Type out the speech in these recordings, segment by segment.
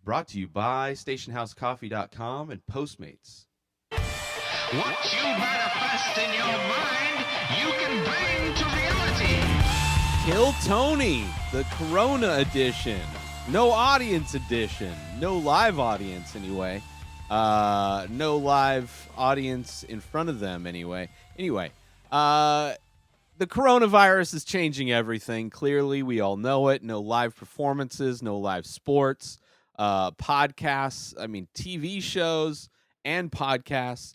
Brought to you by StationHouseCoffee.com and Postmates. What you manifest in your mind, you can bring to reality. Kill Tony, the Corona edition. No audience edition. No live audience, anyway. No live audience in front of them, anyway. The coronavirus is changing everything. Clearly, we all know it. No live performances, no live sports, podcasts. TV shows and podcasts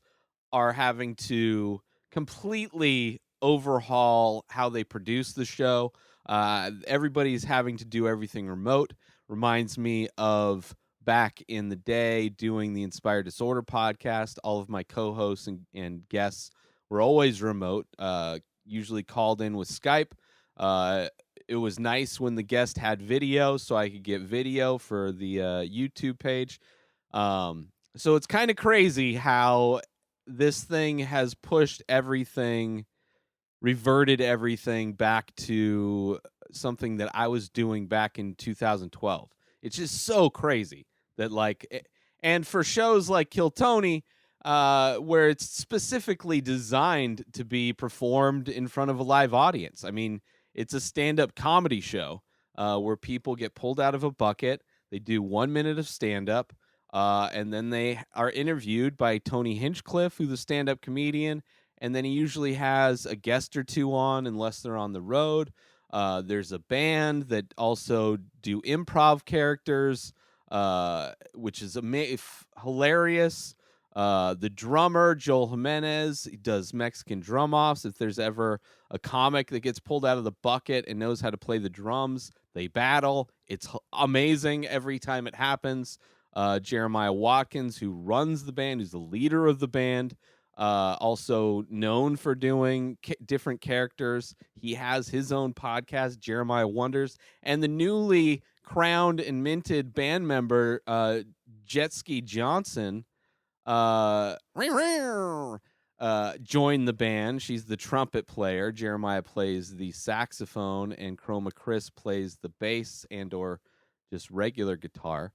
are having to completely overhaul how they produce the show. Everybody's having to do everything remote. Reminds me of back in the day doing the Inspired Disorder podcast. All of my co-hosts and guests were always remote, usually called in with Skype. It was nice when the guest had video, so I could get video for the YouTube page. So it's kind of crazy how this thing has pushed everything, reverted everything back to something that I was doing back in 2012. It's just so crazy that and for shows like Kill Tony, where it's specifically designed to be performed in front of a live audience. I mean, it's a stand-up comedy show where people get pulled out of a bucket. They do 1 minute of stand-up, and then they are interviewed by Tony Hinchcliffe, who's a stand-up comedian, and then he usually has a guest or two on unless they're on the road. There's a band that also do improv characters, which is hilarious. The drummer, Joel Jimenez, he does Mexican drum offs. If there's ever a comic that gets pulled out of the bucket and knows how to play the drums, they battle. It's amazing every time it happens. Jeremiah Watkins, who runs the band, who's the leader of the band, also known for doing different characters. He has his own podcast, Jeremiah Wonders, and the newly crowned and minted band member, Jetski Johnson, joined the band. She's the trumpet player. Jeremiah plays the saxophone, and Chroma Chris plays the bass and or just regular guitar.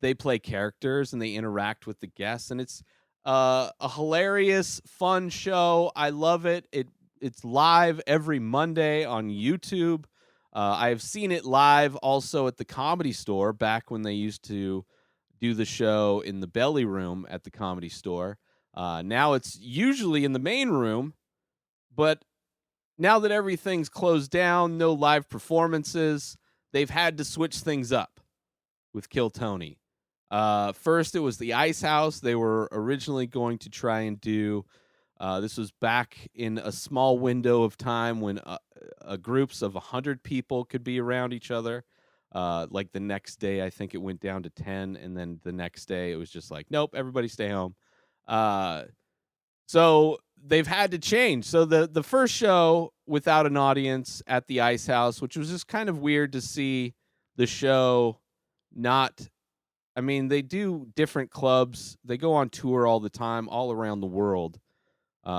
They play characters and they interact with the guests, and it's a hilarious, fun show. I love it. It's live every Monday on YouTube. I have seen it live also at the Comedy Store back when they used to do the show in the belly room at the Comedy Store. Now it's usually in the main room, but now that everything's closed down, no live performances, they've had to switch things up with Kill Tony. First, it was the Ice House. They were originally going to try and do, this was back in a small window of time when groups of 100 people could be around each other. Like the next day, I think it went down to 10, and then the next day it was just like, nope, everybody stay home. So they've had to change. So the first show without an audience at the Ice House, which was just kind of weird to see the show not. I mean, they do different clubs. They go on tour all the time, all around the world.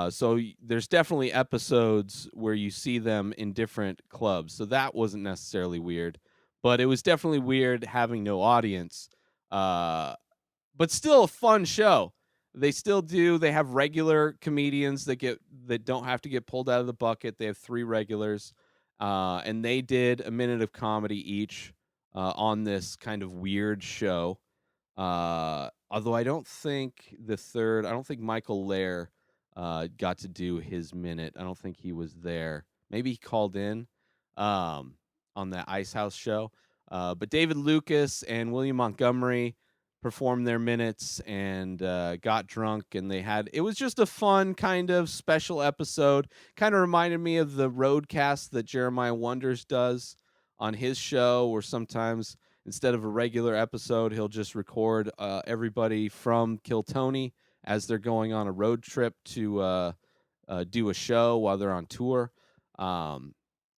So there's definitely episodes where you see them in different clubs. So that wasn't necessarily weird. But it was definitely weird having no audience. But still a fun show. They still do. They have regular comedians that don't have to get pulled out of the bucket. They have 3 regulars. And they did a minute of comedy each on this kind of weird show. Although I don't think Michael Lair got to do his minute. I don't think he was there. Maybe he called in on that Ice House show. But David Lucas and William Montgomery performed their minutes and got drunk, and it was just a fun kind of special episode. Kind of reminded me of the roadcast that Jeremiah Wonders does on his show, where sometimes instead of a regular episode, he'll just record everybody from Kill Tony as they're going on a road trip to do a show while they're on tour.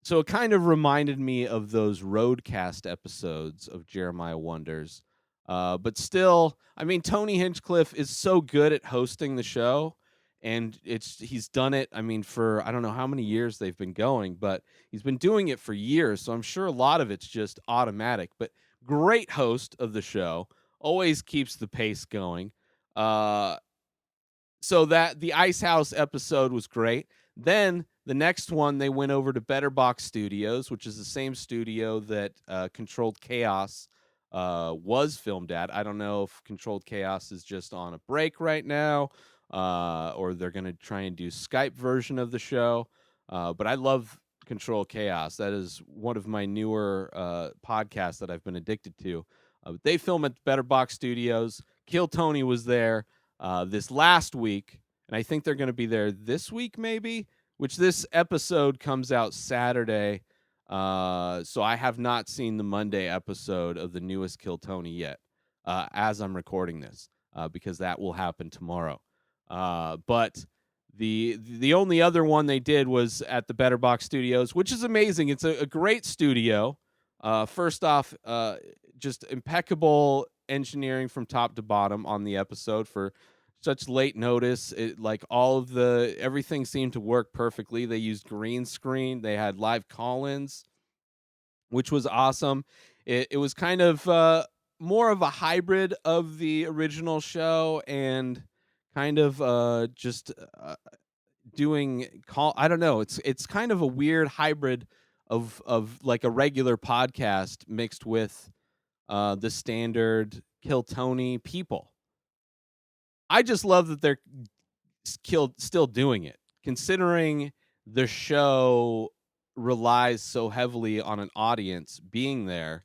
So it kind of reminded me of those roadcast episodes of Jeremiah Wonders. But still, I mean, Tony Hinchcliffe is so good at hosting the show, and he's done it, I mean, for I don't know how many years they've been going, but he's been doing it for years, so I'm sure a lot of it's just automatic. But great host of the show, always keeps the pace going. Uh, so that the Ice House episode was great. Then the next one, they went over to Better Box Studios, which is the same studio that Controlled Chaos was filmed at. I don't know if Controlled Chaos is just on a break right now, or they're going to try and do Skype version of the show. But I love Control Chaos. That is one of my newer podcasts that I've been addicted to. They film at Better Box Studios. Kill Tony was there this last week, and I think they're going to be there this week, maybe. Which this episode comes out Saturday, so I have not seen the Monday episode of the newest Kill Tony yet, as I'm recording this, because that will happen tomorrow. But the only other one they did was at the Better Box Studios, which is amazing. It's a great studio. First off, just impeccable engineering from top to bottom on the episode for such late notice. Like everything seemed to work perfectly. They used green screen. They had live call-ins, which was awesome. It was kind of more of a hybrid of the original show and kind of just doing call. I don't know. It's kind of a weird hybrid of like a regular podcast mixed with the standard Kill Tony people. I just love that they're still doing it, considering the show relies so heavily on an audience being there.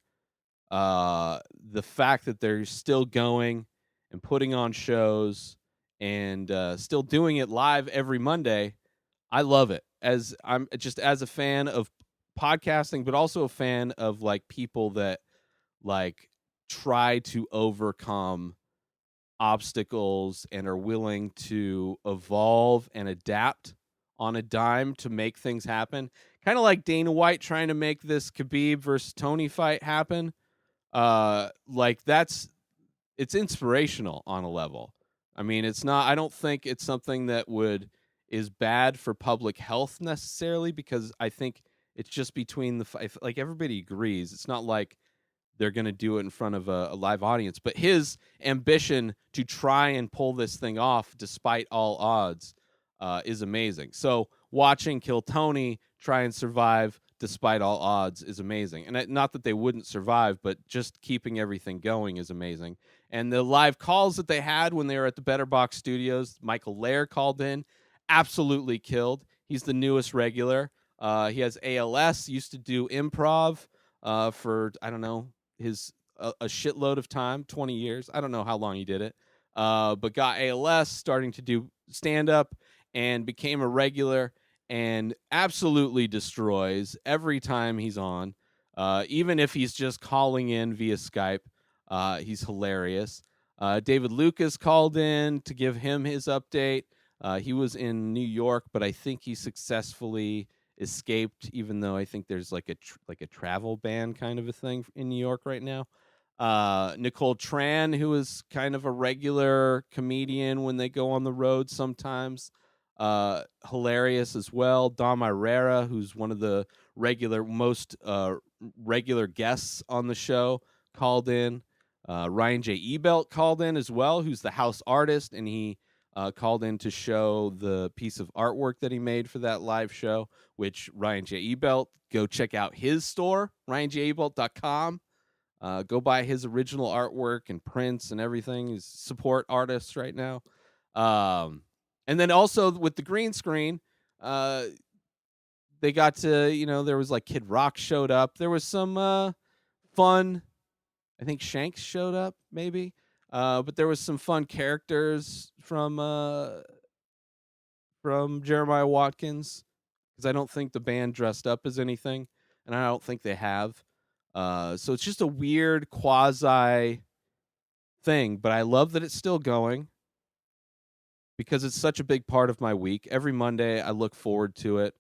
The fact that they're still going and putting on shows and still doing it live every Monday, I love it. As a fan of podcasting, but also a fan of like people that like try to overcome obstacles and are willing to evolve and adapt on a dime to make things happen. Kind of like Dana White trying to make this Khabib versus Tony fight happen. Like it's inspirational on a level. I mean, I don't think it's something that is bad for public health necessarily, because I think it's just between like everybody agrees. It's not like they're going to do it in front of a live audience. But his ambition to try and pull this thing off despite all odds is amazing. So watching Kill Tony try and survive despite all odds is amazing. And not that they wouldn't survive, but just keeping everything going is amazing. And the live calls that they had when they were at the Better Box Studios, Michael Lair called in, absolutely killed. He's the newest regular. He has ALS, used to do improv for, I don't know, a shitload of time, 20 years. I don't know how long he did it, but got ALS, starting to do stand up, and became a regular, and absolutely destroys every time he's on. Even if he's just calling in via Skype, he's hilarious. David Lucas called in to give him his update. He was in New York, but I think he successfully escaped, even though I think there's like a travel ban kind of a thing in New York right now. Nicole Tran, who is kind of a regular comedian when they go on the road sometimes, hilarious as well. Dom Irrera, who's one of the most regular guests on the show, called in. Ryan J. Ebelt called in as well, who's the house artist, and he called in to show the piece of artwork that he made for that live show, which Ryan J. Ebelt, go check out his store, ryanjebelt.com. Go buy his original artwork and prints and everything. He's support artists right now. And then also with the green screen, they got to, there was like Kid Rock showed up. There was some fun, I think Shanks showed up maybe. But there was some fun characters from Jeremiah Watkins, because I don't think the band dressed up as anything, and I don't think they have. So it's just a weird quasi thing, but I love that it's still going because it's such a big part of my week. Every Monday, I look forward to it,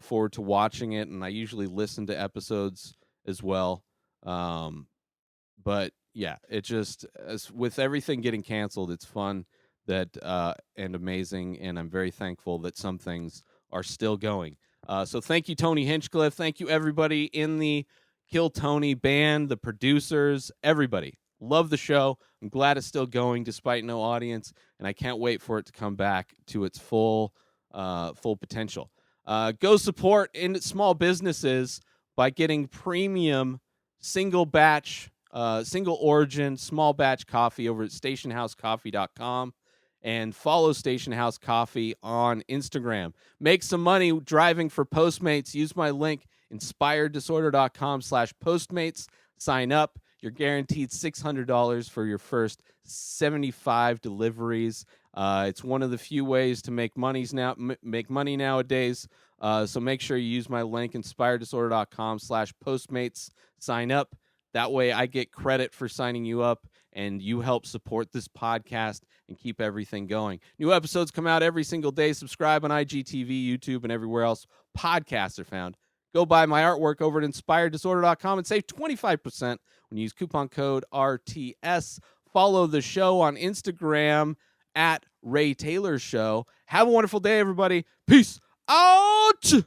forward to watching it, and I usually listen to episodes as well. But yeah, it just, with everything getting canceled, it's fun and amazing, and I'm very thankful that some things are still going. So thank you, Tony Hinchcliffe. Thank you, everybody in the Kill Tony band, the producers, everybody. Love the show. I'm glad it's still going despite no audience, and I can't wait for it to come back to its full potential. Go support in small businesses by getting premium single origin, small batch coffee over at stationhousecoffee.com, and follow Station House Coffee on Instagram. Make some money driving for Postmates. Use my link, inspireddisorder.com/Postmates. Sign up. You're guaranteed $600 for your first 75 deliveries. It's one of the few ways to make money nowadays. So make sure you use my link, inspireddisorder.com/Postmates. Sign up. That way I get credit for signing you up, and you help support this podcast and keep everything going. New episodes come out every single day. Subscribe on IGTV, YouTube, and everywhere else podcasts are found. Go buy my artwork over at inspireddisorder.com and save 25% when you use coupon code RTS. Follow the show on Instagram at Ray Taylor Show. Have a wonderful day, everybody. Peace out.